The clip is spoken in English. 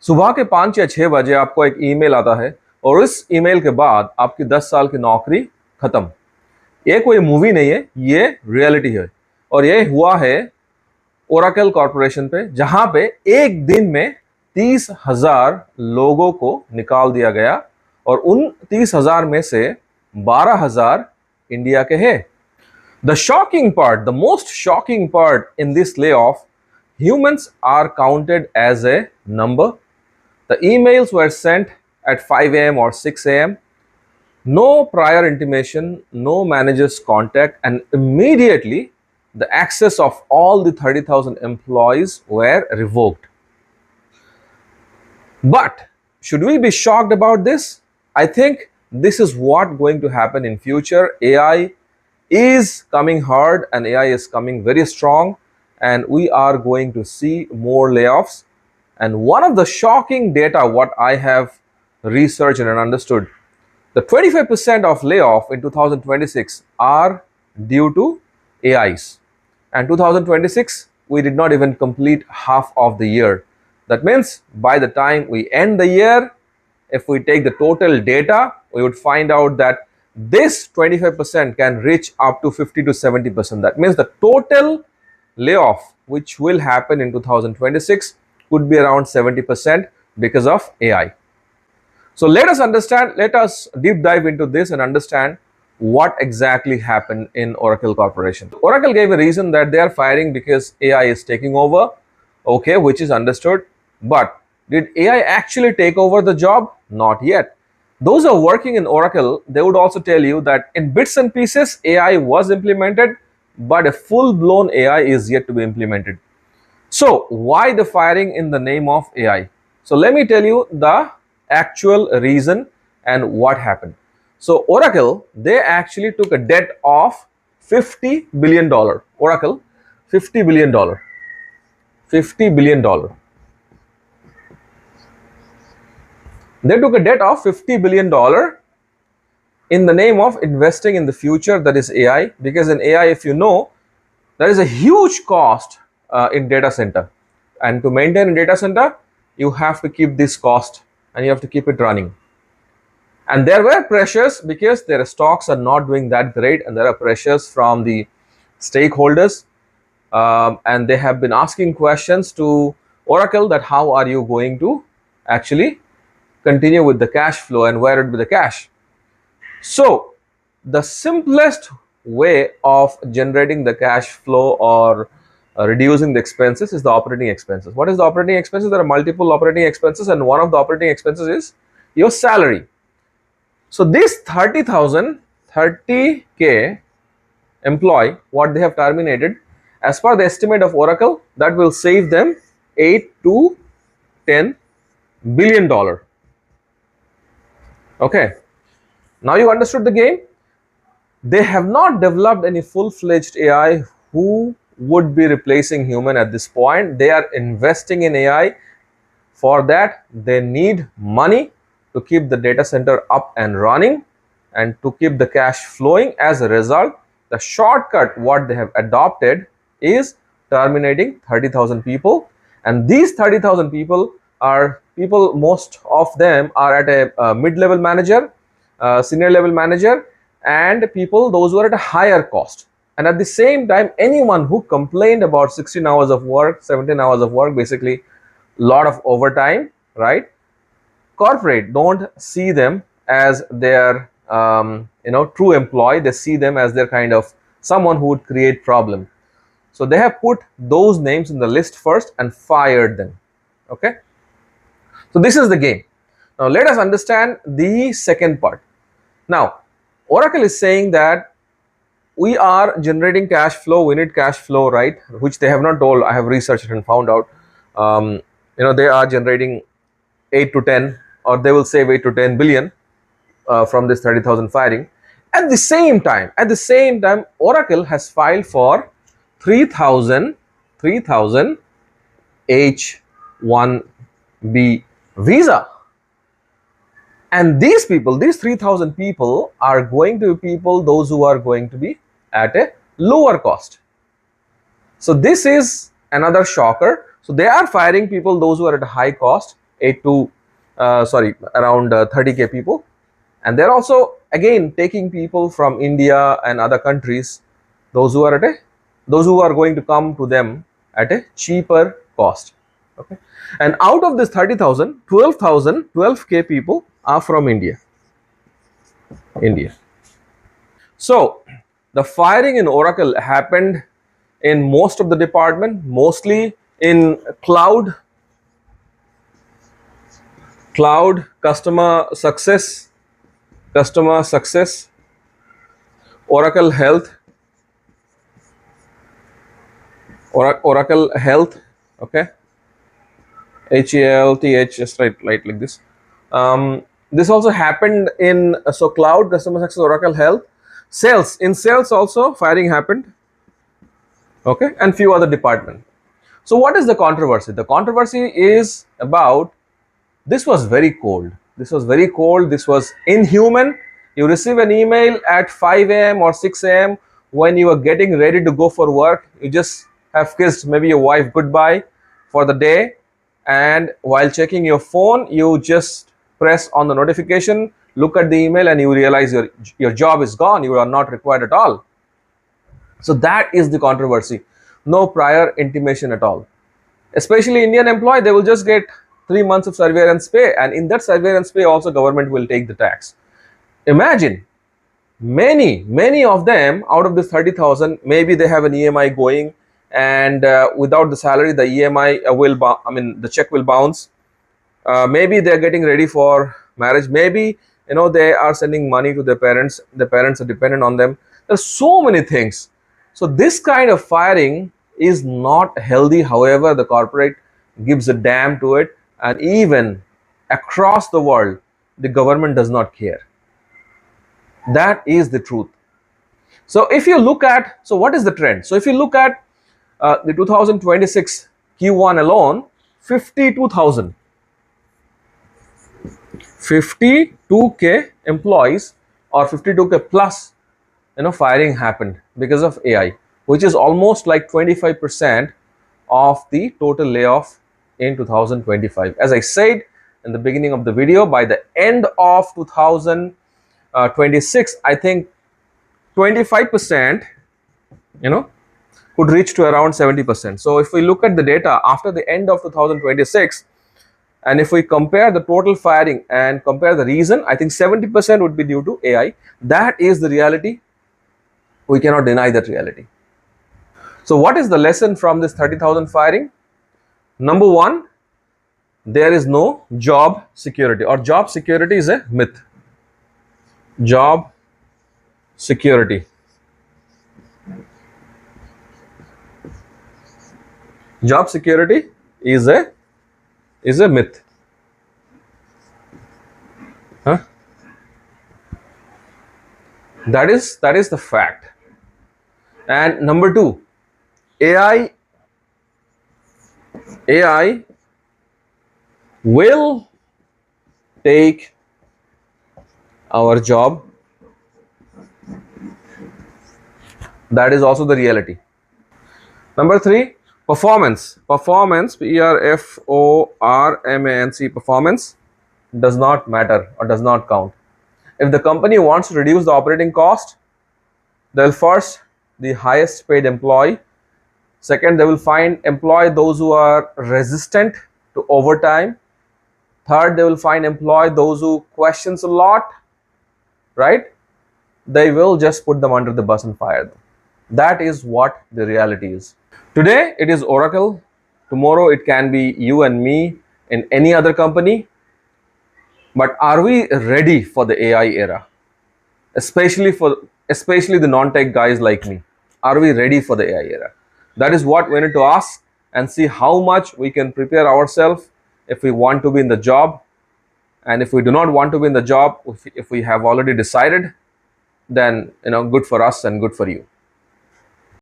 सुबह के 5 या 6 बजे आपको एक ईमेल आता है और इस ईमेल के बाद आपकी 10 साल की नौकरी खत्म। ये कोई मूवी नहीं है, ये रियलिटी है। और ये हुआ है ओरेकल कॉर्पोरेशन पे, जहां पे एक दिन में 30,000 लोगों को निकाल दिया गया और उन 30,000 में से 12,000 इंडिया के हैं। The shocking part, the most shocking part in this layoff, humans are counted as a number. The emails were sent at 5 a.m. or 6 a.m. No prior intimation, no manager's contact, and immediately the access of all the 30,000 employees were revoked. But should we be shocked about this? I think this is what going to happen in future. AI is coming hard and AI is coming very strong, and we are going to see more layoffs. And one of the shocking data what I have researched and understood, the 25% of layoff in 2026 are due to AIs. And 2026, we did not even complete half of the year. That means by the time we end the year, if we take the total data, we would find out that this 25% can reach up to 50 to 70%. That means the total layoff which will happen in 2026 could be around 70% because of AI. So let us deep dive into this and understand what exactly happened in Oracle Corporation. Oracle gave a reason that they are firing because AI is taking over, okay, which is understood. But did AI actually take over the job? Not yet. Those who are working in Oracle, they would also tell you that in bits and pieces, AI was implemented, but a full-blown AI is yet to be implemented. So why the firing in the name of AI? So let me tell you the actual reason and what happened. So Oracle, they actually took a debt of $50 billion. Oracle, $50 billion. $50 billion. They took a debt of $50 billion in the name of investing in the future, that is AI. Because in AI, if you know, there is a huge cost in data center. And to maintain a data center, you have to keep this cost and you have to keep it running. And there were pressures because their stocks are not doing that great, and there are pressures from the stakeholders. And they have been asking questions to Oracle that how are you going to actually continue with the cash flow and where would be the cash. So the simplest way of generating the cash flow or reducing the expenses is the operating expenses. What is the operating expenses? There are multiple operating expenses, and one of the operating expenses is your salary. So this 30K employee, what they have terminated, as per the estimate of Oracle, that will save them $8 to $10 billion. Okay, now you understood the game. They have not developed any full-fledged AI who would be replacing human at this point. They are investing in AI. For that, they need money to keep the data center up and running and to keep the cash flowing. As a result, the shortcut what they have adopted is terminating 30,000 people. And these 30,000 people are people, most of them are at a mid-level manager, senior level manager, and people those who are at a higher cost. And at the same time, anyone who complained about 16 hours of work, 17 hours of work, basically lot of overtime, right? Corporate don't see them as their true employee. They see them as their kind of someone who would create problem. So they have put those names in the list first and fired them. Okay. So this is the game. Now let us understand the second part. Now Oracle is saying that we are generating cash flow, we need cash flow, right? Which they have not told. I have researched and found out. They are generating 8 to 10, or they will save 8 to 10 billion from this 30,000 firing. At the same time, Oracle has filed for 3,000 H1B visa. And these people, these 3,000 people are going to be people, those who are going to be at a lower cost. So this is another shocker. So they are firing people, those who are at a high cost, 8 to around 30K people. And they're also again taking people from India and other countries, those who are at a those who are going to come to them at a cheaper cost. Okay, and out of this 30,000, 12K people are from India. So the firing in Oracle happened in most of the department, mostly in cloud, customer success, Oracle Health, Oracle Health, okay, HELTH, just right like this. This also happened in so cloud, customer success, Oracle Health, sales. In sales also firing happened, okay, and few other departments. So what is the controversy? The controversy is about this was very cold. This was very cold. This was inhuman. You receive an email at 5 a.m. or 6 a.m. when you are getting ready to go for work. You just have kissed maybe your wife goodbye for the day, and while checking your phone, you just press on the notification, look at the email, and you realize your job is gone. You are not required at all. So that is the controversy. No prior intimation at all. Especially Indian employee, they will just get 3 months of surveillance pay, and in that surveillance pay also government will take the tax. Imagine many of them out of this 30,000, maybe they have an EMI going, and without the salary the EMI the check will bounce. Maybe they're getting ready for marriage, maybe they are sending money to their parents, the parents are dependent on them. There's so many things. So this kind of firing is not healthy. However, the corporate gives a damn to it, and even across the world the government does not care. That is the truth. So if you look at, so what is the trend? So if you look at the 2026 Q1 alone, 52K employees or 52K plus firing happened because of AI, which is almost like 25% of the total layoff in 2025. As I said in the beginning of the video, by the end of 2026, I think 25% could reach to around 70%. So if we look at the data after the end of 2026, and if we compare the total firing and compare the reason, I think 70% would be due to AI. That is the reality. We cannot deny that reality. So what is the lesson from this 30,000 firing? Number one, there is no job security, or job security is a myth. Job security. Job security is a myth. Huh? That is the fact. And number two, AI will take our job. That is also the reality. Number three, performance, PERFORMANC, performance does not matter or does not count. If the company wants to reduce the operating cost, they'll first the highest paid employee. Second, they will employ those who are resistant to overtime. Third, they will employ those who questions a lot, right? They will just put them under the bus and fire them. That is what the reality is. Today it is Oracle, tomorrow it can be you and me in any other company. But are we ready for the AI era? Especially the non-tech guys like me. Are we ready for the AI era? That is what we need to ask and see how much we can prepare ourselves if we want to be in the job. And if we do not want to be in the job, if we have already decided, then good for us and good for you.